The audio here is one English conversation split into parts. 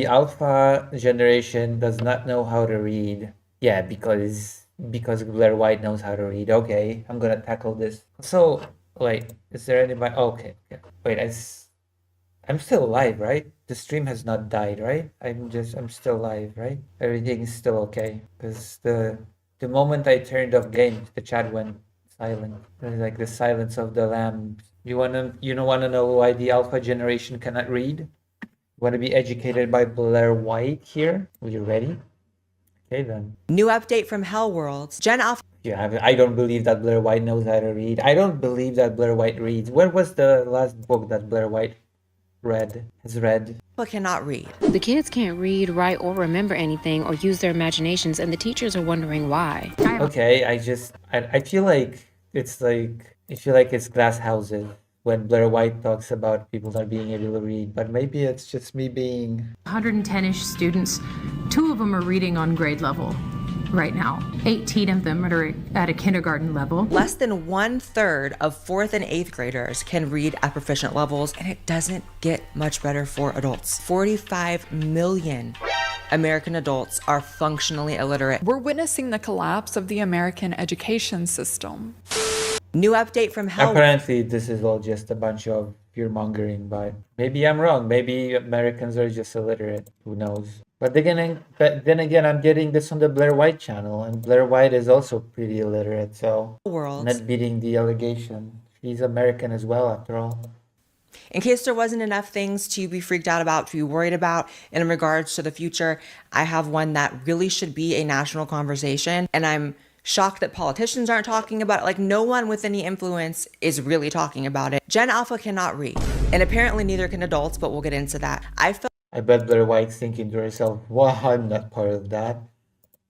the alpha generation does not know how to read. Yeah, because Blaire White knows how to read. Okay, I'm gonna tackle this. So, wait, is there anybody? Okay, yeah. Wait, I'm still alive, right? The stream has not died, right? I'm still alive, right? Everything is still okay. Because the moment I turned off game, the chat went silent. It was like the silence of the lambs. You wanna know why the alpha generation cannot read? Want to be educated by Blaire White here? Are you ready? Okay then. New update from Hell Worlds. Gen Alpha. Yeah, I don't believe that Blaire White knows how to read. I don't believe that Blaire White reads. Where was the last book that Blaire White has read? Cannot read. The kids can't read, write, or remember anything or use their imaginations, and the teachers are wondering why. Okay, I feel like it's glass houses when Blaire White talks about people not being able to read, but maybe it's just me being 110-ish students, 2 of them are reading on grade level right now. 18 of them are at a kindergarten level. Less than 1/3 of 4th and 8th graders can read at proficient levels, and it doesn't get much better for adults. 45 million American adults are functionally illiterate. We're witnessing the collapse of the American education system. New update from Hell. Apparently, this is all just a bunch of fear-mongering, but maybe I'm wrong. Maybe Americans are just illiterate. Who knows? But then again, I'm getting this on the Blaire White channel, and Blaire White is also pretty illiterate, so Worlds. not beating the allegation. She's American as well, after all. In case there wasn't enough things to be freaked out about, to be worried about in regards to the future, I have one that really should be a national conversation, and I'm shocked that politicians aren't talking about it. Like, no one with any influence is really talking about it. Gen Alpha cannot read, and apparently neither can adults, but we'll get into that. I bet Blaire White's thinking to herself, well, I'm not part of that.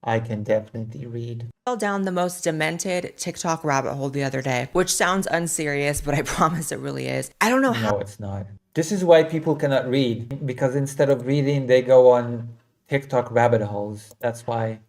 I can definitely read. Fell down the most demented TikTok rabbit hole the other day, which sounds unserious, but I promise it really is. I don't know how. No, it's not. This is why people cannot read, because instead of reading, they go on TikTok rabbit holes. That's why.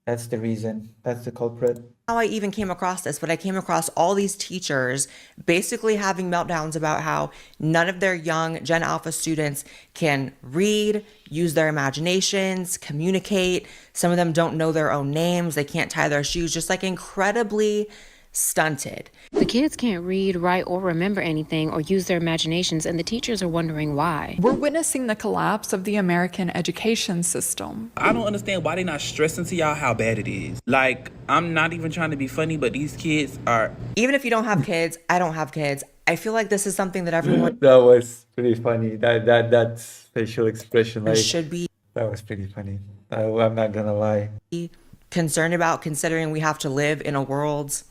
That's the reason. That's the culprit. How I even came across this, but I came across all these teachers basically having meltdowns about how none of their young Gen Alpha students can read, use their imaginations, communicate. Some of them don't know their own names. They can't tie their shoes, just like incredibly stunted. The kids can't read, write, or remember anything or use their imaginations, and the teachers are wondering why. We're witnessing the collapse of the American education system. I don't understand why they not stressing to y'all how bad it is. Like, I'm not even trying to be funny, but these kids are... Even if you don't have kids, I don't have kids. I feel like this is something that everyone That was pretty funny. That facial expression, like, should be that was pretty funny. I'm not gonna lie. concerned about, considering we have to live in a world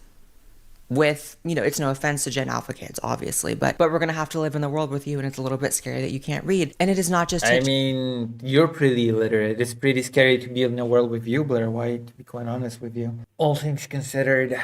with, it's no offense to Gen Alpha kids, obviously, but we're going to have to live in the world with you, and it's a little bit scary that you can't read. And it is not just... I mean, you're pretty illiterate. It's pretty scary to be in a world with you, Blaire White, to be quite honest with you. All things considered,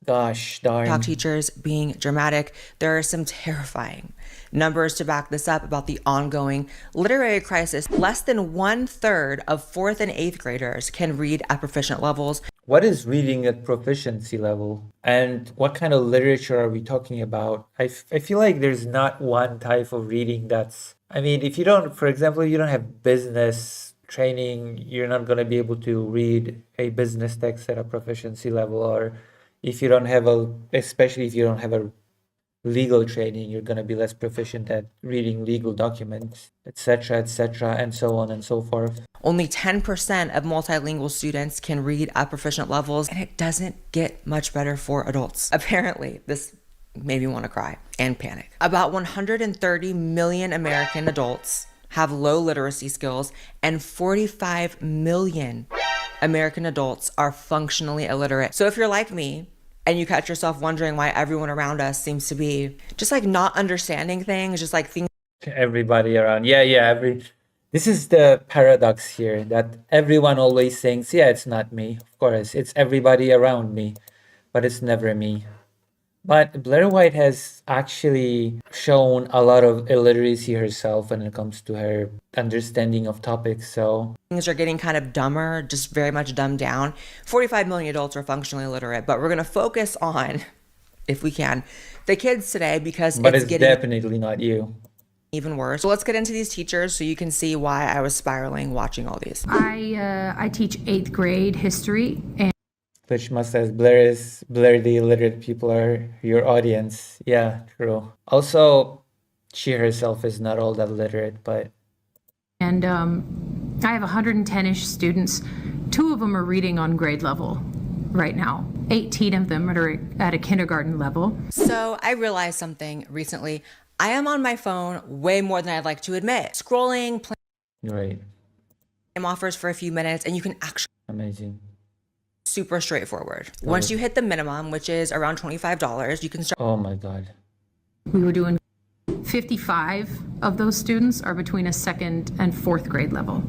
gosh darn. TikTok teachers being dramatic. There are some terrifying numbers to back this up about the ongoing literary crisis. Less than 1/3 of 4th and 8th graders can read at proficient levels. What is reading at proficiency level? And what kind of literature are we talking about? I feel like there's not one type of reading that's... I mean, if you don't, for example, you don't have business training, you're not going to be able to read a business text at a proficiency level. Or if you don't have especially if you don't have a legal training, you're going to be less proficient at reading legal documents, etc., and so on and so forth. Only 10% of multilingual students can read at proficient levels, and it doesn't get much better for adults. Apparently, this made me want to cry and panic. About 130 million American adults have low literacy skills, and 45 million American adults are functionally illiterate. So if you're like me, and you catch yourself wondering why everyone around us seems to be just like not understanding things, just like things. Everybody around. Yeah. This is the paradox here, that everyone always thinks, yeah, it's not me. Of course, it's everybody around me, but it's never me. But Blaire White has actually shown a lot of illiteracy herself when it comes to her understanding of topics, so... Things are getting kind of dumber, just very much dumbed down. 45 million adults are functionally illiterate, but we're going to focus on, if we can, the kids today, because But it's definitely not you. even worse. So let's get into these teachers so you can see why I was spiraling watching all these. I teach 8th grade history, and Which must says Blaire the illiterate people are your audience. Yeah, true. Also, she herself is not all that literate, but I have 110-ish students. 2 of them are reading on grade level right now. 18 of them are at a kindergarten level. So I realized something recently. I am on my phone way more than I'd like to admit. Scrolling, playing right. offers for a few minutes, and you can actually Amazing. super straightforward. Once you hit the minimum, which is around $25, you can start. Oh my God. We were doing 55 of those students are between a 2nd and 4th grade level.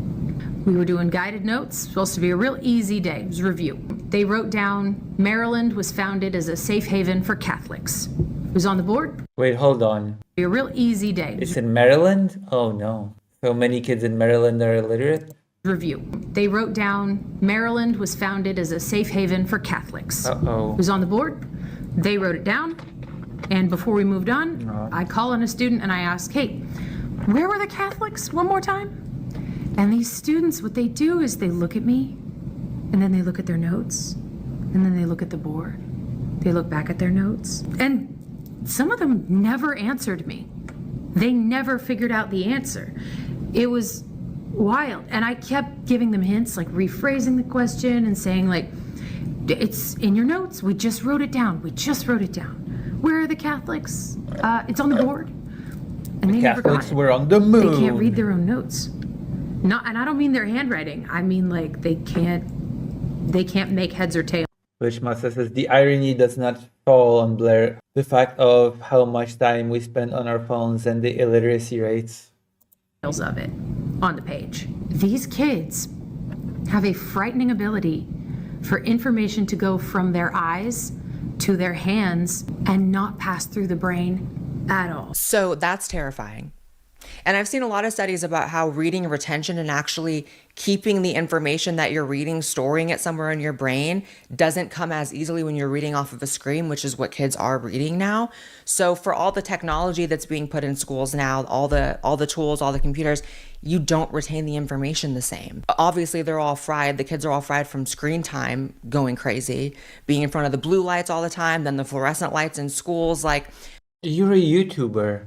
We were doing guided notes, supposed to be a real easy day. It was review. They wrote down Maryland was founded as a safe haven for Catholics. It was on the board. Wait, hold on. A real easy day. It's in Maryland? Oh no. So many kids in Maryland are illiterate? Review. They wrote down Maryland was founded as a safe haven for Catholics. Uh-oh. It was on the board. They wrote it down. And before we moved on, I call on a student and I ask, hey, where were the Catholics? One more time. And these students, what they do is they look at me and then they look at their notes and then they look at the board. They look back at their notes. And some of them never answered me. They never figured out the answer. It was wild. And I kept giving them hints, like rephrasing the question and saying, like, it's in your notes. We just wrote it down. We just wrote it down. Where are the Catholics? It's on the board. And they never got Catholics it. were on the moon. They can't read their own notes. Not, and I don't mean their handwriting. I mean, like, they can't make heads or tails Which Masa says the irony does not fall on Blaire. The fact of how much time we spend on our phones and the illiteracy rates. of it on the page. These kids have a frightening ability for information to go from their eyes to their hands and not pass through the brain at all. So that's terrifying. And I've seen a lot of studies about how reading retention and actually keeping the information that you're reading, storing it somewhere in your brain, doesn't come as easily when you're reading off of a screen, which is what kids are reading now. So for all the technology that's being put in schools now, all the tools, all the computers, you don't retain the information the same. Obviously, they're all fried. The kids are all fried from screen time, going crazy, being in front of the blue lights all the time, then the fluorescent lights in schools. Like, You're a YouTuber.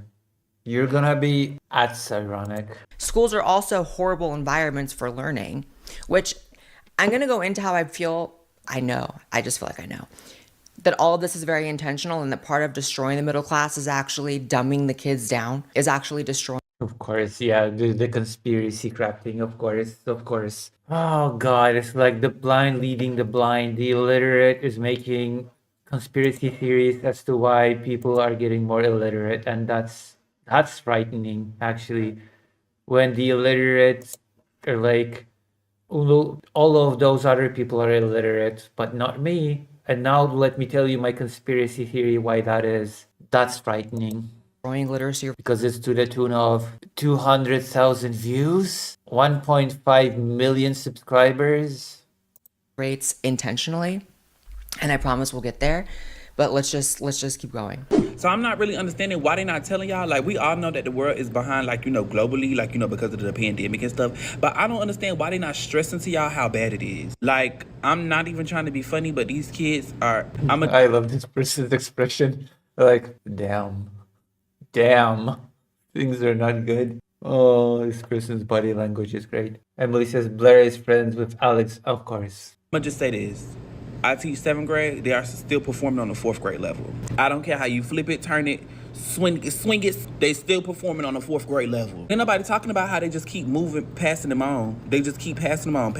You're gonna be... That's ironic. schools are also horrible environments for learning, which I'm going to go into how I feel. I just feel like I know that all of this is very intentional, and that part of destroying the middle class is actually dumbing the kids down, is actually destroying. Of course, yeah, the conspiracy crap thing, of course. Oh God, it's like the blind leading the blind. The illiterate is making conspiracy theories as to why people are getting more illiterate, and that's frightening, actually. When the illiterate are like, all of those other people are illiterate, but not me. And now let me tell you my conspiracy theory why that is. That's frightening. Destroying literacy Because it's to the tune of 200,000 views, 1.5 million subscribers. rates intentionally, and I promise we'll get there. But let's just keep going. So I'm not really understanding why they not telling y'all. Like, we all know that the world is behind, like, globally, like, because of the pandemic and stuff. But I don't understand why they not stressing to y'all how bad it is. Like, I'm not even trying to be funny, but these kids are... I love this person's expression. Like, damn, things are not good. Oh, this person's body language is great. Emily says Blaire is friends with Alex. Of course. I'm gonna just say this. I teach 7th grade. They are still performing on the 4th grade level. I don't care how you flip it, turn it, swing it. They still performing on the 4th grade level. Ain't nobody talking about how they just keep moving, passing them on. They just keep passing them on.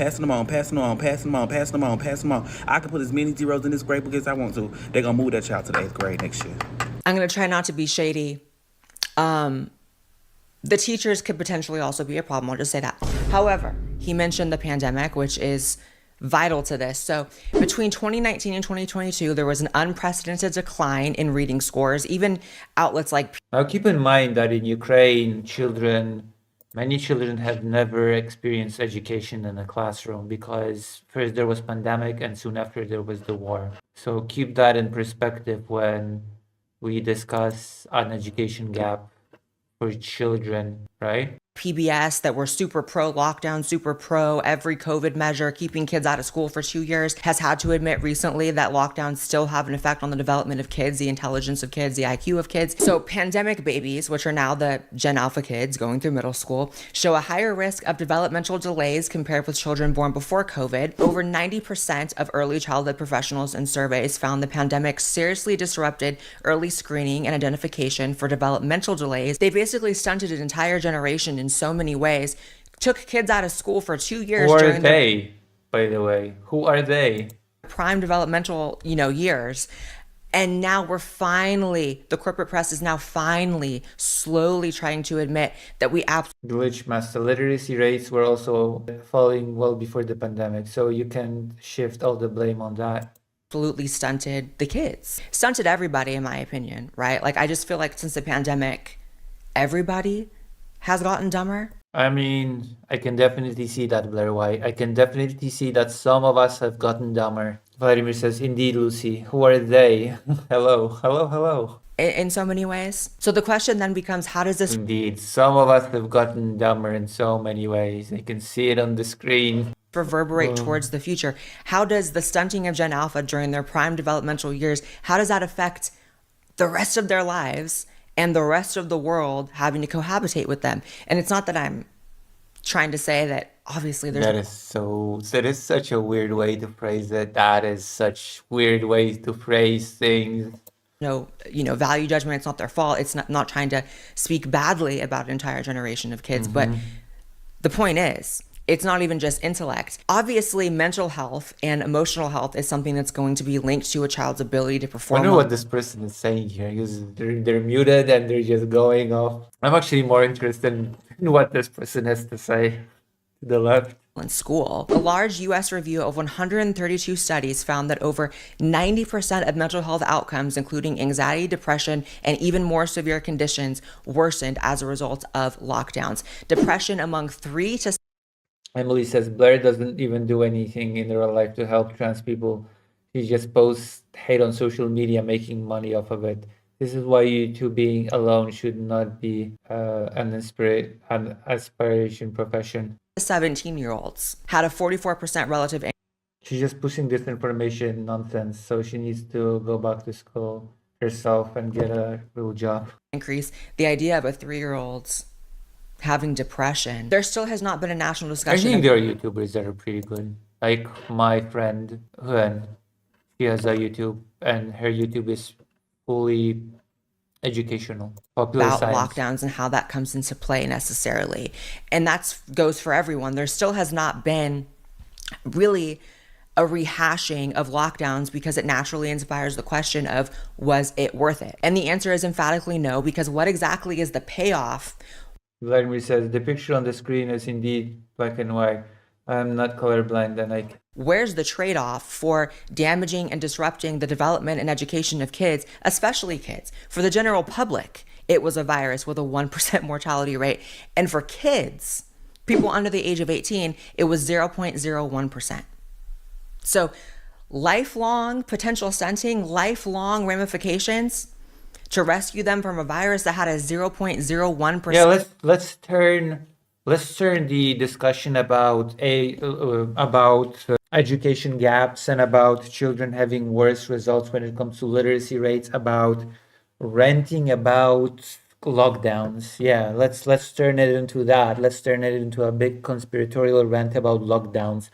I can put as many zeros in this grade book as I want to. They're gonna move that child to the 8th grade next year. I'm gonna try not to be shady. The teachers could potentially also be a problem. I'll just say that. However, he mentioned the pandemic, which is vital to this. So between 2019 and 2022, there was an unprecedented decline in reading scores. Even outlets like... Now keep in mind that in Ukraine, many children have never experienced education in a classroom because first there was pandemic and soon after there was the war. So keep that in perspective when we discuss an education gap for children, right? PBS that were super pro lockdown, super pro every COVID measure, keeping kids out of school for 2 years, has had to admit recently that lockdowns still have an effect on the development of kids, the intelligence of kids, the IQ of kids. So pandemic babies, which are now the Gen Alpha kids going through middle school, show a higher risk of developmental delays compared with children born before COVID. Over 90% of early childhood professionals in surveys found the pandemic seriously disrupted early screening and identification for developmental delays. They basically stunted an entire generation in so many ways, took kids out of school for 2 years. Who are during their they, by the way? Who are they? prime developmental, years. And now the corporate press is now finally slowly trying to admit that we Glitch master literacy rates were also falling well before the pandemic, so you can shift all the blame on that. absolutely stunted the kids, stunted everybody, in my opinion, right? Like, I just feel like since the pandemic, everybody has gotten dumber. I mean, I can definitely see that, Blaire White. I can definitely see that some of us have gotten dumber. Vladimir says, indeed, Lucy. Who are they? Hello, hello, hello. In so many ways. So the question then becomes, how does this Indeed, some of us have gotten dumber in so many ways. I can see it on the screen. reverberate towards the future? How does the stunting of Gen Alpha during their prime developmental years, how does that affect the rest of their lives and the rest of the world having to cohabitate with them? And it's not that I'm trying to say that obviously there's That is such a weird way to phrase it. That is such weird ways to phrase things. no, value judgment. It's not their fault. It's not trying to speak badly about an entire generation of kids. But the point is, it's not even just intellect. Obviously, mental health and emotional health is something that's going to be linked to a child's ability to I perform. wonder what this person is saying here, because they're muted and they're just going off. I'm actually more interested in what this person has to say to the left. In school. A large U.S. review of 132 studies found that over 90% of mental health outcomes, including anxiety, depression, and even more severe conditions, worsened as a result of lockdowns. Depression among 3 to Emily says Blaire doesn't even do anything in real life to help trans people. She just posts hate on social media, making money off of it. This is why you two being alone should not be an aspiration profession. 17-year-olds had a 44% relative She's just pushing disinformation nonsense, so she needs to go back to school herself and get a real job. increase. The idea of a 3-year-old having depression, there still has not been a national I discussion. think there are YouTubers that are pretty good. Like my friend Huen, she has a YouTube, and her YouTube is fully educational, popular About science. lockdowns and how that comes into play necessarily. And that goes for everyone. There still has not been really a rehashing of lockdowns because it naturally inspires the question of, was it worth it? And the answer is emphatically no, because what exactly is the payoff? Vladimir says the picture on the screen is indeed black and white. I'm not colorblind, and Where's the trade-off for damaging and disrupting the development and education of kids, especially kids? For the general public, it was a virus with a 1% mortality rate. And for kids, people under the age of 18, it was 0.01%. So lifelong potential stunting, lifelong ramifications to rescue them from a virus that had a 0.01%. yeah, let's turn the discussion about education gaps and about children having worse results when it comes to literacy rates, about ranting about lockdowns. Yeah, let's turn it into that. Let's turn it into a big conspiratorial rant about lockdowns,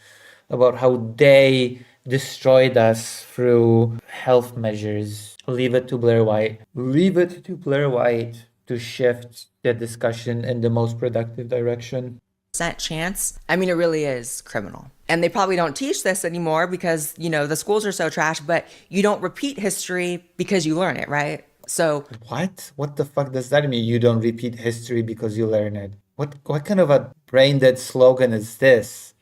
about how they destroyed us through health measures. Leave it to Blaire White. Leave it to Blaire White to shift the discussion in the most productive direction. Chance. I mean, it really is criminal. And they probably don't teach this anymore because, the schools are so trash, but you don't repeat history because you learn it, right? So What the fuck does that mean? You don't repeat history because you learn it. What kind of a brain dead slogan is this?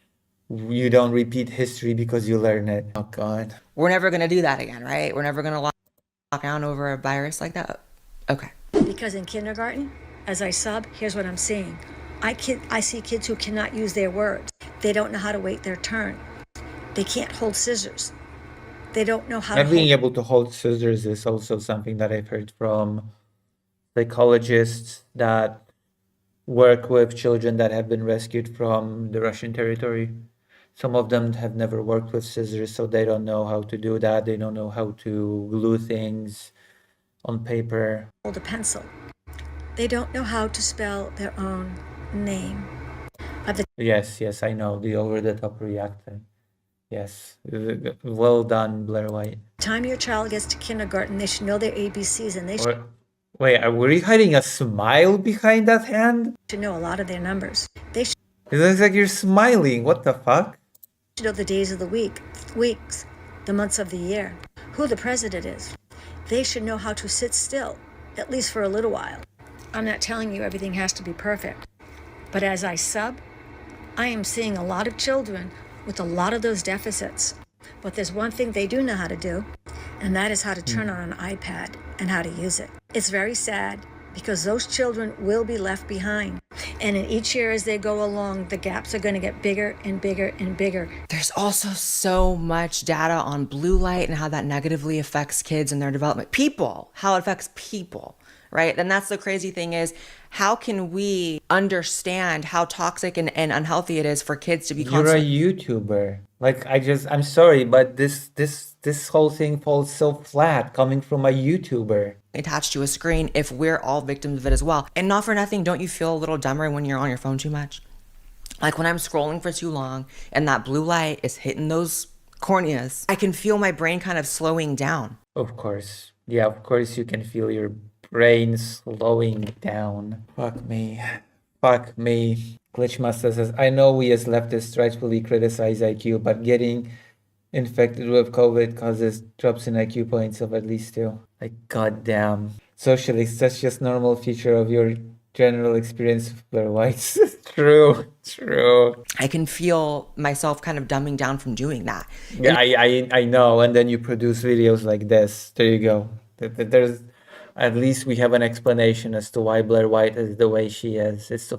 You don't repeat history because you learn it. Oh God. we're never going to do that again, right? We're never going to lock down over a virus like that. Okay. Because in kindergarten, as I sub, here's what I'm seeing. I see kids who cannot use their words. They don't know how to wait their turn. They can't hold scissors. They don't know how Not to being hold... able to hold scissors is also something that I've heard from psychologists that work with children that have been rescued from the Russian territory. Some of them have never worked with scissors, so they don't know how to do that. They don't know how to glue things on paper. Hold a pencil. They don't know how to spell their own name. By the Yes, I know, the over-the-top reacting. Yes, well done, Blaire White. time your child gets to kindergarten, they should know their ABCs and they Or, wait, were you hiding a smile behind that hand? should know a lot of their numbers. They should It looks like you're smiling. What the fuck? know the days of the week, weeks, the months of the year, who the president is. They should know how to sit still, at least for a little while. I'm not telling you everything has to be perfect, but as I sub, I am seeing a lot of children with a lot of those deficits. But there's one thing they do know how to do, and that is how to turn on an iPad and how to use it. It's very sad because those children will be left behind. And in each year as they go along, the gaps are going to get bigger and bigger and bigger. There's also so much data on blue light and how that negatively affects kids and their development. People, how it affects people, right? And that's the crazy thing is, how can we understand how toxic and unhealthy it is for kids to be You're a constantly... YouTuber. Like, I'm sorry, but this whole thing falls so flat coming from a YouTuber. attached to a screen if we're all victims of it as well. And not for nothing, don't you feel a little dumber when you're on your phone too much? Like when I'm scrolling for too long and that blue light is hitting those corneas, I can feel my brain kind of slowing down. Of course. Yeah, of course you can feel your brain slowing down. Fuck me. Fuck me. Glitchmaster says, I know we as leftists rightfully criticize IQ, but getting infected with COVID causes drops in IQ points of at least 2. Like, goddamn. Socialists, that's just normal feature of your general experience with Blaire White. True. I can feel myself kind of dumbing down from doing that. Yeah, I know. And then you produce videos like this. There you go. There's at least we have an explanation as to why Blaire White is the way she is. It's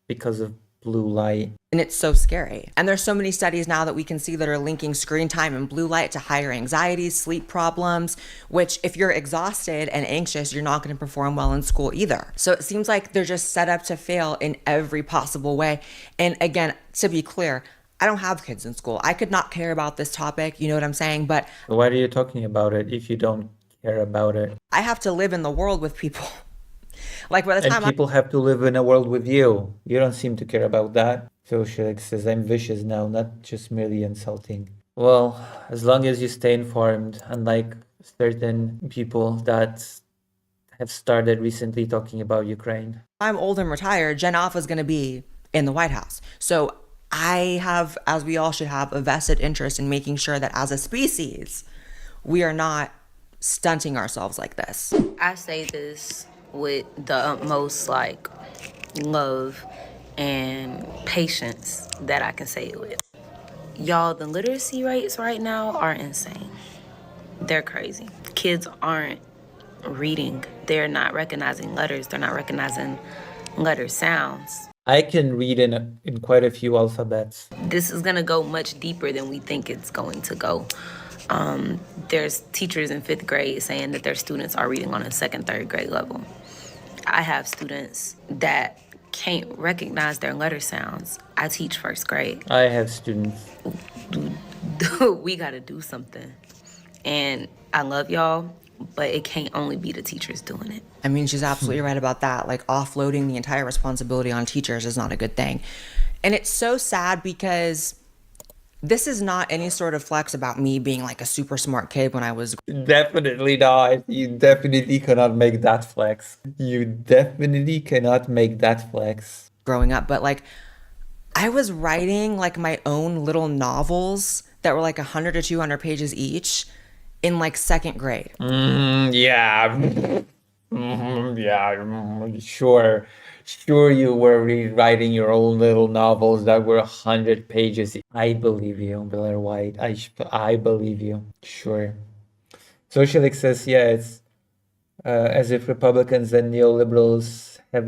because of blue light. And it's so scary. And there's so many studies now that we can see that are linking screen time and blue light to higher anxiety, sleep problems, which if you're exhausted and anxious, you're not going to perform well in school either. So it seems like they're just set up to fail in every possible way. And again, to be clear, I don't have kids in school. I could not care about this topic, you know what I'm saying? But why are you talking about it if you don't care about it? I have to live in the world with people. Like by the And time people have to live in a world with you. You don't seem to care about that. Socialist says, I'm vicious now, not just merely insulting. Well, as long as you stay informed, unlike certain people that have started recently talking about Ukraine. I'm old and retired, Gen Alpha is going to be in the White House. So I have, as we all should have, a vested interest in making sure that as a species, we are not stunting ourselves like this. I say this with the utmost love and patience that I can say it with. Y'all, the literacy rates right now are insane. They're crazy. Kids aren't reading. They're not recognizing letters. They're not recognizing letter sounds. I can read in quite a few alphabets. This is gonna go much deeper than we think it's going to go. There's teachers in 5th grade saying that their students are reading on a 2nd, 3rd grade level. I have students that can't recognize their letter sounds. I teach 1st grade. I have students. We gotta do something. And I love y'all, but it can't only be the teachers doing it. I mean, she's absolutely right about that. Like, offloading the entire responsibility on teachers is not a good thing. And it's so sad because this is not any sort of flex about me being like a super smart kid when I was... Definitely not. You definitely cannot make that flex. You definitely cannot make that flex. growing up. But like, I was writing like my own little novels that were like 100 to 200 pages each in like 2nd grade. Yeah. Sure, you were rewriting your own little novels that were 100 pages. I believe you, Blaire White. I believe you. Sure. Socialist says, yeah, it's as if Republicans and neoliberals have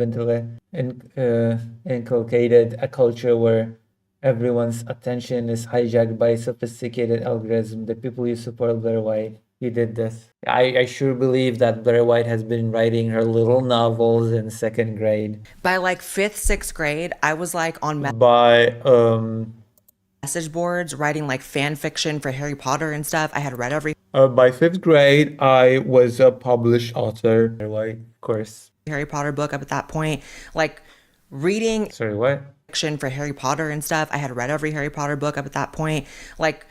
inculcated a culture where Everyone's attention is hijacked by sophisticated algorithm. The people you support, Blaire White. You did this. I sure believe that Blaire White has been writing her little novels in second grade. By like fifth, sixth grade, I was like on By message boards writing like fan fiction for Harry Potter and stuff. I had read every by fifth grade, I was a published author. Blaire White, of course. Harry Potter book up at that point. Like reading Sorry, what? fiction for Harry Potter and stuff. I had read every Harry Potter book up at that point. Like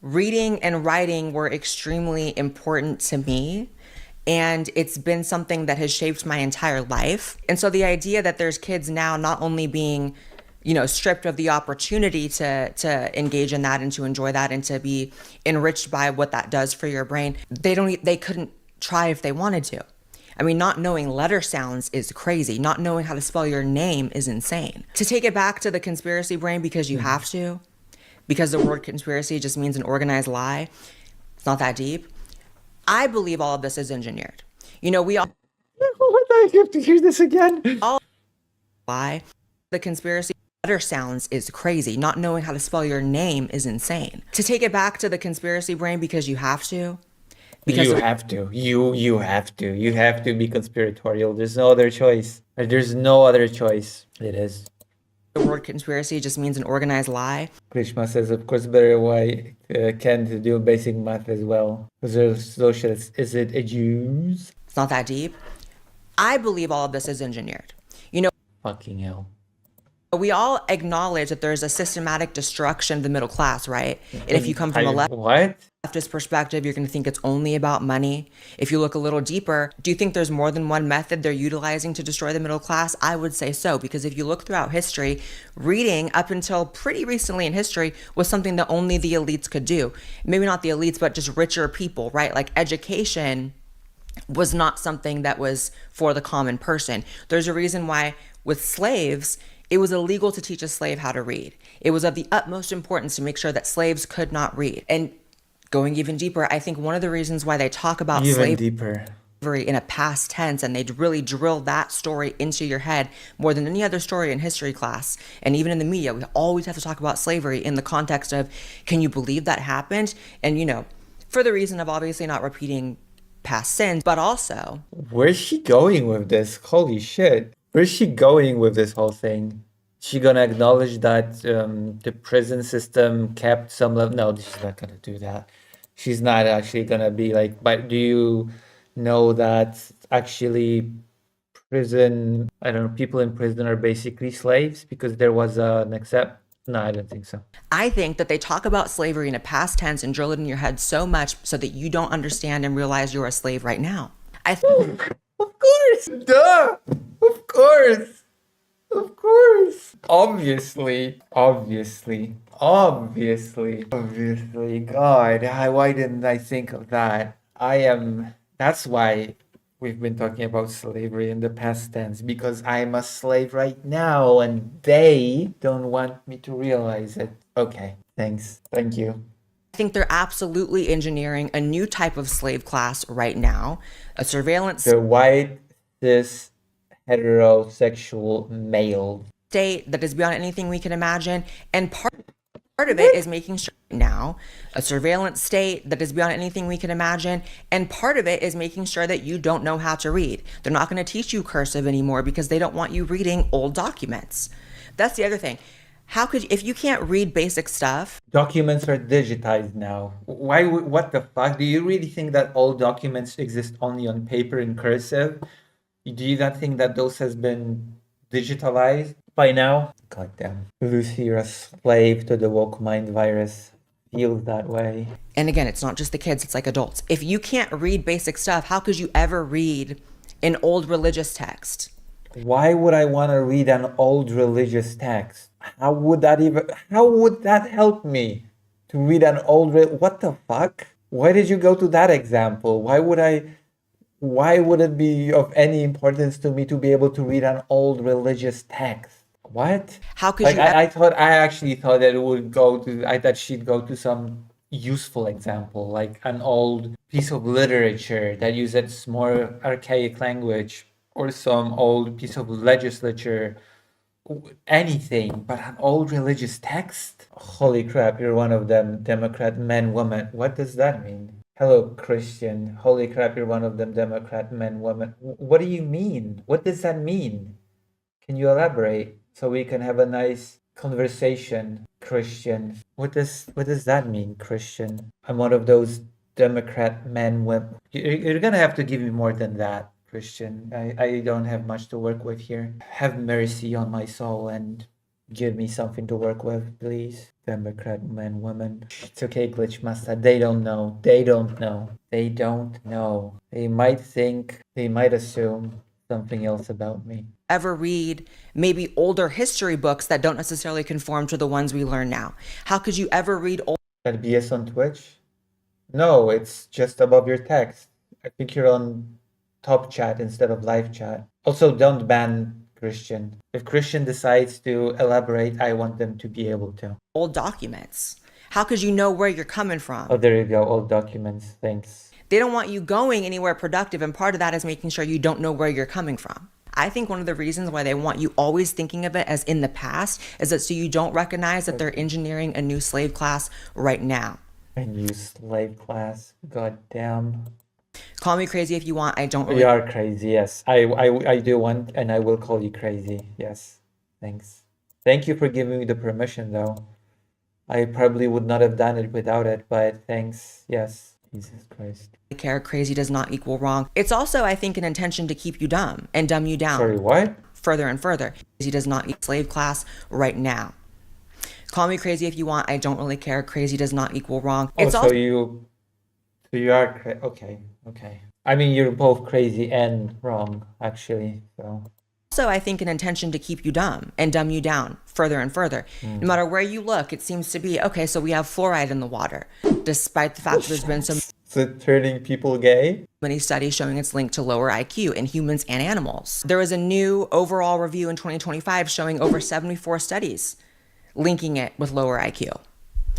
reading and writing were extremely important to me. And it's been something that has shaped my entire life. And so the idea that there's kids now not only being, you know, stripped of the opportunity to engage in that and to enjoy that and to be enriched by what that does for your brain, they couldn't try if they wanted to. I mean, not knowing letter sounds is crazy. Not knowing how to spell your name is insane. To take it back to the conspiracy brain because you have to, because the word conspiracy just means an organized lie. It's not that deep. I believe all of this is engineered. You know, we all What? I have to hear this again. lie. The conspiracy letter sounds is crazy. Not knowing how to spell your name is insane. To take it back to the conspiracy brain because you have to. Because You have to. You have to. You have to be conspiratorial. There's no other choice. There's no other choice. It is. the word conspiracy just means an organized lie. Krishma says, of course, Blaire White can do basic math as well. Because they're socialists. Is it a Jews? It's not that deep. I believe all of this is engineered. You know, Fucking hell. we all acknowledge that there's a systematic destruction of the middle class, right? And if you come from a What? leftist perspective, you're going to think it's only about money. If you look a little deeper, do you think there's more than one method they're utilizing to destroy the middle class? I would say so, because if you look throughout history, reading up until pretty recently in history was something that only the elites could do. Maybe not the elites, but just richer people, right? Like education was not something that was for the common person. There's a reason why with slaves, it was illegal to teach a slave how to read. It was of the utmost importance to make sure that slaves could not read. And going even deeper, I think one of the reasons why they talk about Even deeper. slavery in a past tense and they really drill that story into your head more than any other story in history class. And even in the media, we always have to talk about slavery in the context of, can you believe that happened? And, you know, for the reason of obviously not repeating past sins, but also Where's she going with this? Holy shit. Where's she going with this whole thing? She gonna acknowledge that the prison system kept some level? No, she's not gonna do that. She's not actually gonna be like, but do you know that actually prison, I don't know, people in prison are basically slaves because there was an except? No, I don't think so. I think that they talk about slavery in a past tense and drill it in your head so much so that you don't understand and realize you're a slave right now. Of course! Duh! Of course! Of course! Obviously. God, why didn't I think of that? That's why we've been talking about slavery in the past tense, because I'm a slave right now and they don't want me to realize it. Okay, thanks. Thank you. I think they're absolutely engineering a new type of slave class right now, a surveillance The white, cis, heterosexual male. state that is beyond anything we can imagine. And part of it is making sure now, a surveillance state that is beyond anything we can imagine. And part of it is making sure that you don't know how to read. They're not going to teach you cursive anymore because they don't want you reading old documents. That's the other thing. If you can't read basic stuff, Documents are digitized now. What the fuck? Do you really think that all documents exist only on paper in cursive? Do you not think that those has been digitalized by now? God damn. Lucy, you're a slave to the woke mind virus. Feels that way. and again, it's not just the kids, it's like adults. If you can't read basic stuff, how could you ever read an old religious text? Why would I want to read an old religious text? How would that help me to read an what the fuck? Why did you go to that example? Why would it be of any importance to me to be able to read an old religious text? What? How could Like you I actually thought that it would go to that she'd go to some useful example, like an old piece of literature that uses more archaic language, or some old piece of legislature anything but an old religious text? Holy crap, you're one of them, Democrat men, women. What does that mean? Hello, Christian. Holy crap, you're one of them, Democrat men, women. What do you mean? What does that mean? Can you elaborate so we can have a nice conversation, Christian? What does that mean, Christian? I'm one of those Democrat men, women. You're gonna have to give me more than that, Christian. I don't have much to work with here. Have mercy on my soul and give me something to work with, please. Democrat men, women. It's okay, Glitch Master. They don't know. They don't know. They don't know. They might think, they might assume something else about me. Ever read maybe older history books that don't necessarily conform to the ones we learn now? How could you ever read old That BS on Twitch? No, it's just above your text. I think you're on top chat instead of live chat. Also, don't ban Christian. If Christian decides to elaborate, I want them to be able to. documents? How could you know where you're coming from? Oh, there you go. Old documents. Thanks. They don't want you going anywhere productive, and part of that is making sure you don't know where you're coming from. I think one of the reasons why they want you always thinking of it as in the past is that so you don't recognize that they're engineering a new slave class right now. A new slave class. God damn. Call me crazy if you want. I don't really. You are crazy, yes. I do want, and I will call you crazy. Yes. Thanks. Thank you for giving me the permission, though. I probably would not have done it without it, but thanks. Yes. Jesus Christ. Care. Crazy does not equal wrong. It's also, I think, an intention to keep you dumb and dumb you down. Sorry, what? Further and further. Crazy does not equal slave class right now. Call me crazy if you want. I don't really care. Crazy does not equal wrong. Oh, It's so also you are okay, okay. I mean, you're both crazy and wrong, actually. So I think, an intention to keep you dumb and dumb you down further and further. No matter where you look, it seems to be, okay, so we have fluoride in the water, despite the fact that there's been so turning people gay? many studies showing its link to lower IQ in humans and animals. There was a new overall review in 2025 showing over 74 studies linking it with lower IQ.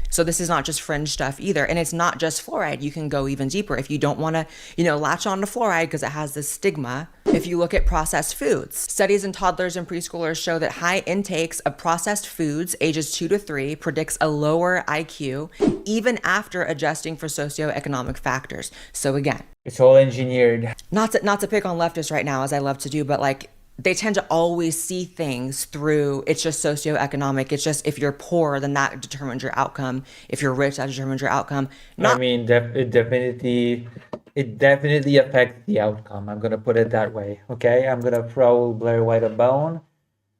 So this is not just fringe stuff either. And it's not just fluoride. You can go even deeper if you don't want to, latch on to fluoride because it has this stigma. If you look at processed foods, studies in toddlers and preschoolers show that high intakes of processed foods ages 2 to 3 predicts a lower IQ even after adjusting for socioeconomic factors. So again, It's all engineered. not to pick on leftists right now, as I love to do, but like, they tend to always see things through, it's just socioeconomic. It's just, if you're poor, then that determines your outcome. If you're rich, that determines your outcome. I mean, it definitely affects the outcome. I'm gonna put it that way. Okay, I'm gonna throw Blaire White a bone.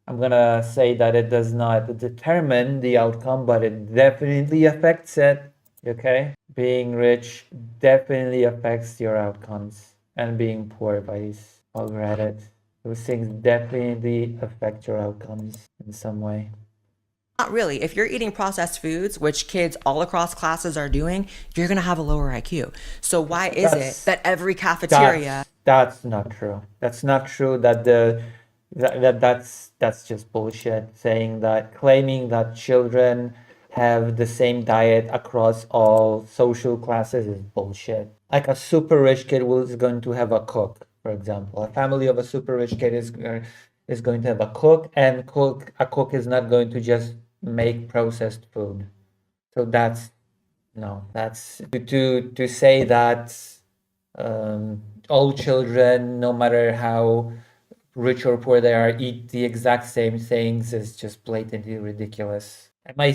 I'm gonna say that it does not determine the outcome, but it definitely affects it. Okay, being rich definitely affects your outcomes, and being poor, vice while we're at it. Those things definitely affect your outcomes in some way. Not really. If you're eating processed foods, which kids all across classes are doing, you're going to have a lower IQ. So why is it that every cafeteria... That's not true. That's not true. That's just bullshit. Claiming that children have the same diet across all social classes is bullshit. Like a super rich kid is going to have a cook. For example, a family of a super rich kid is going to have a cook, and a cook is not going to just make processed food. So that's to say that all children, no matter how rich or poor they are, eat the exact same things is just blatantly ridiculous. Am I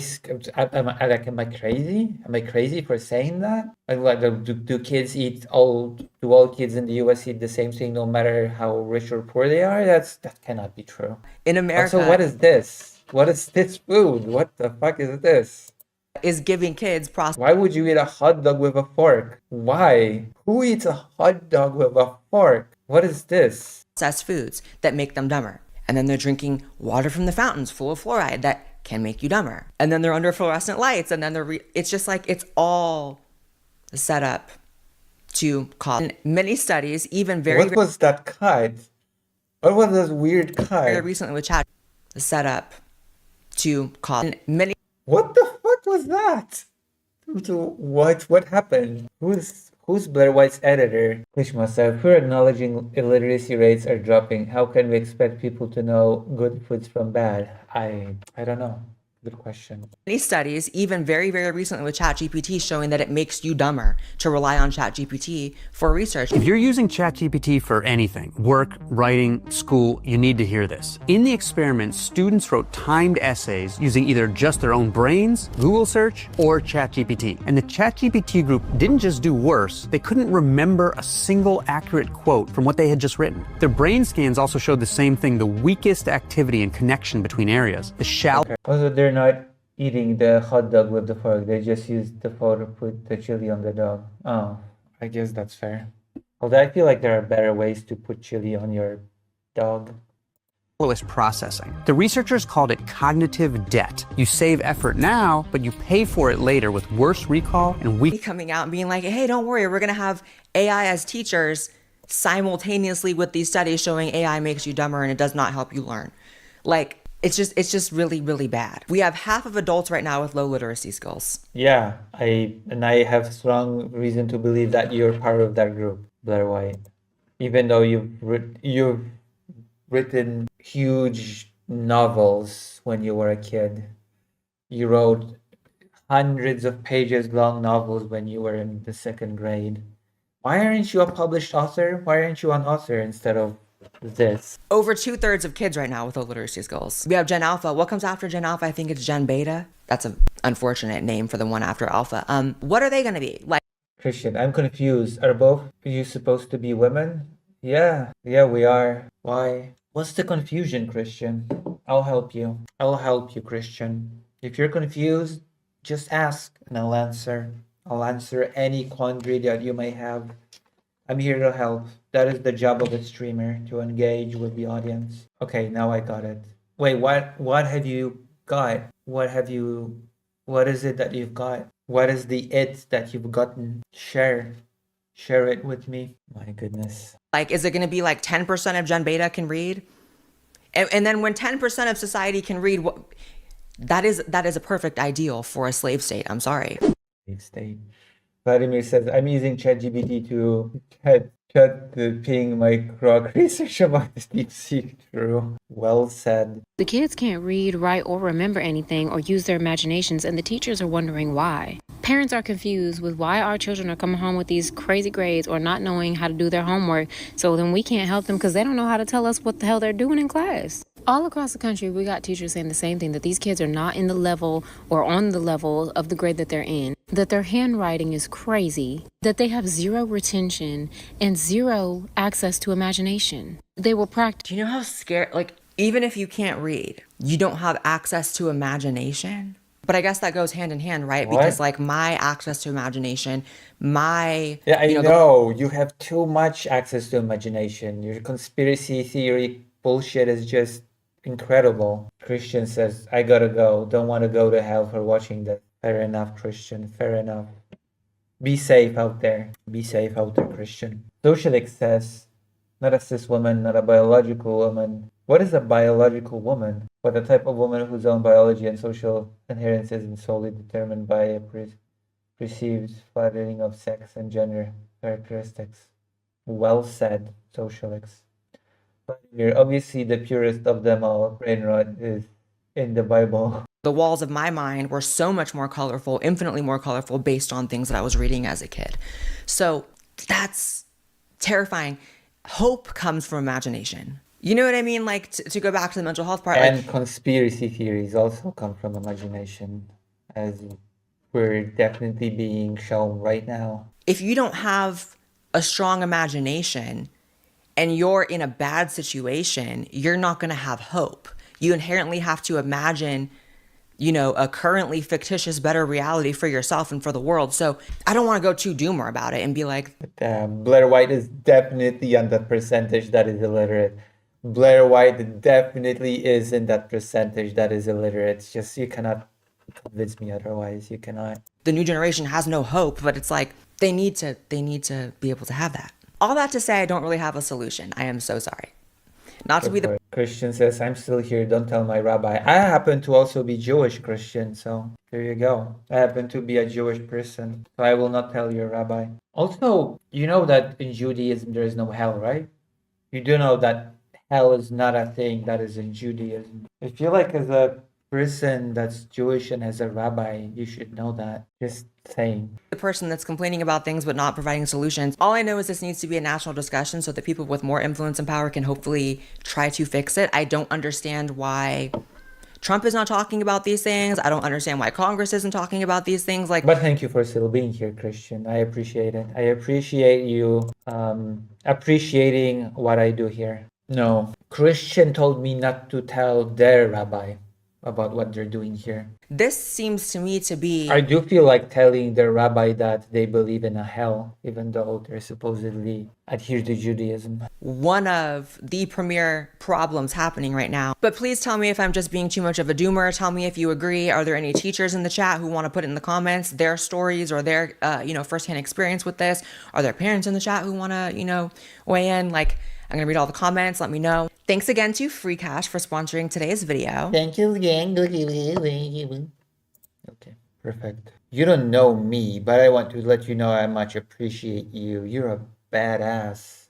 crazy? Am I crazy for saying that? Like, do kids do all kids in the US eat the same thing no matter how rich or poor they are? That cannot be true. In America... Also, what is this? What is this food? What the fuck is this? Is giving kids processed... Why would you eat a hot dog with a fork? Why? Who eats a hot dog with a fork? What is this? Processed foods that make them dumber. And then they're drinking water from the fountains full of fluoride that can make you dumber. And then they're under fluorescent lights, and then it's just like, it's all set up to cause. In many studies, even What was that cut? What was this weird cut? very recently with chat, set up to cause. In many What the fuck was that? What happened? Who's Blaire White's editor? Krishma, if we're acknowledging illiteracy rates are dropping, how can we expect people to know good foods from bad? I don't know. Good question. Many studies, even very, very recently with ChatGPT, showing that it makes you dumber to rely on ChatGPT for research. If you're using ChatGPT for anything, work, writing, school, you need to hear this. In the experiment, students wrote timed essays using either just their own brains, Google search, or ChatGPT. And the ChatGPT group didn't just do worse, they couldn't remember a single accurate quote from what they had just written. Their brain scans also showed the same thing, the weakest activity and connection between areas. The shallow... Okay. Also, they're not eating the hot dog with the fork. They just used the fork to put the chili on the dog. Oh, I guess that's fair. Although I feel like there are better ways to put chili on your dog. Processing. The researchers called it cognitive debt. You save effort now, but you pay for it later with worse recall and weak... Coming out and being like, hey, don't worry, we're going to have AI as teachers simultaneously with these studies showing AI makes you dumber and it does not help you learn. Like, it's just really, really bad. We have half of adults right now with low literacy skills. Yeah, I have strong reason to believe that you're part of that group, Blaire White. Even though you've written huge novels when you were a kid. You wrote hundreds of pages long novels when you were in the 2nd grade. Why aren't you a published author? Why aren't you an author instead of this? Over 2/3 of kids right now with low literacy skills. We have Gen Alpha. What comes after Gen Alpha? I think it's Gen Beta. That's an unfortunate name for the one after Alpha. What are they going to be? Like, Christian, I'm confused. Are both of you supposed to be women? Yeah, we are. Why? What's the confusion, Christian? I'll help you. Christian. If you're confused, just ask and I'll answer. I'll answer any quandary that you may have. I'm here to help. That is the job of a streamer, to engage with the audience. Okay, now I got it. Wait, what have you got? What is it that you've got? What is the it that you've gotten? Share it with me. My goodness. Like, is it going to be like 10% of Gen Beta can read? And then when 10% of society can read, that is a perfect ideal for a slave state. I'm sorry. Slave state. Vladimir says, I'm using ChatGPT to cut the ping my grok research about this deep sea true. Well said. The kids can't read, write, or remember anything or use their imaginations, and the teachers are wondering why. Parents are confused with why our children are coming home with these crazy grades or not knowing how to do their homework, so then we can't help them because they don't know how to tell us what the hell they're doing in class. All across the country, we got teachers saying the same thing, that these kids are not in the level or on the level of the grade that they're in, that their handwriting is crazy, that they have zero retention and zero access to imagination. They will practice. Do you know how scared, like, even if you can't read, you don't have access to imagination? But I guess that goes hand in hand, right? What? Because like my access to imagination, I know you have too much access to imagination. Your conspiracy theory bullshit is just incredible. Christian says, I gotta go. Don't want to go to hell for watching that. Fair enough, Christian. Fair enough. Be safe out there. Be safe out there, Christian. Socialix says, not a cis woman, not a biological woman. What is a biological woman? But a type of woman whose own biology and social inherence is solely determined by a perceived flattering of sex and gender characteristics. Well said, Socialix. But you're obviously the purest of them all. Brain rot is in the Bible. The walls of my mind were so much more colorful, infinitely more colorful, based on things that I was reading as a kid. So that's terrifying. Hope comes from imagination. You know what I mean? Like, to go back to the mental health part. And like, conspiracy theories also come from imagination, as we're definitely being shown right now. If you don't have a strong imagination and you're in a bad situation, you're not going to have hope. You inherently have to imagine, you know, a currently fictitious better reality for yourself and for the world. So I don't want to go too doomer about it and be like... Blaire White is definitely on that percentage that is illiterate. Blaire White definitely is in that percentage that is illiterate. It's just, you cannot convince me otherwise. You cannot. The new generation has no hope, but it's like they need to be able to have that. All that to say, I don't really have a solution. I am so sorry. Not to be the Christian says, I'm still here, don't tell my rabbi. I happen to also be Jewish, Christian, so there you go. I happen to be a Jewish person, so I will not tell your rabbi. Also, you know that in Judaism there is no hell, right? You do know that hell is not a thing that is in Judaism. I feel like as a person that's Jewish and as a rabbi, you should know that. Just saying. The person that's complaining about things but not providing solutions. All I know is this needs to be a national discussion so that people with more influence and power can hopefully try to fix it. I don't understand why Trump is not talking about these things. I don't understand why Congress isn't talking about these things. But thank you for still being here, Christian. I appreciate it. I appreciate you appreciating what I do here. No, Christian told me not to tell their rabbi about what they're doing here. This seems to me to be... I do feel like telling their rabbi that they believe in a hell, even though they're supposedly adhere to Judaism. One of the premier problems happening right now. But please tell me if I'm just being too much of a doomer. Tell me if you agree. Are there any teachers in the chat who want to put in the comments their stories or their, firsthand experience with this? Are there parents in the chat who want to, weigh in? Like, I'm going to read all the comments. Let me know. Thanks again to Free Cash for sponsoring today's video. Thank you again. Okay, perfect. You don't know me, but I want to let you know I much appreciate you. You're a badass.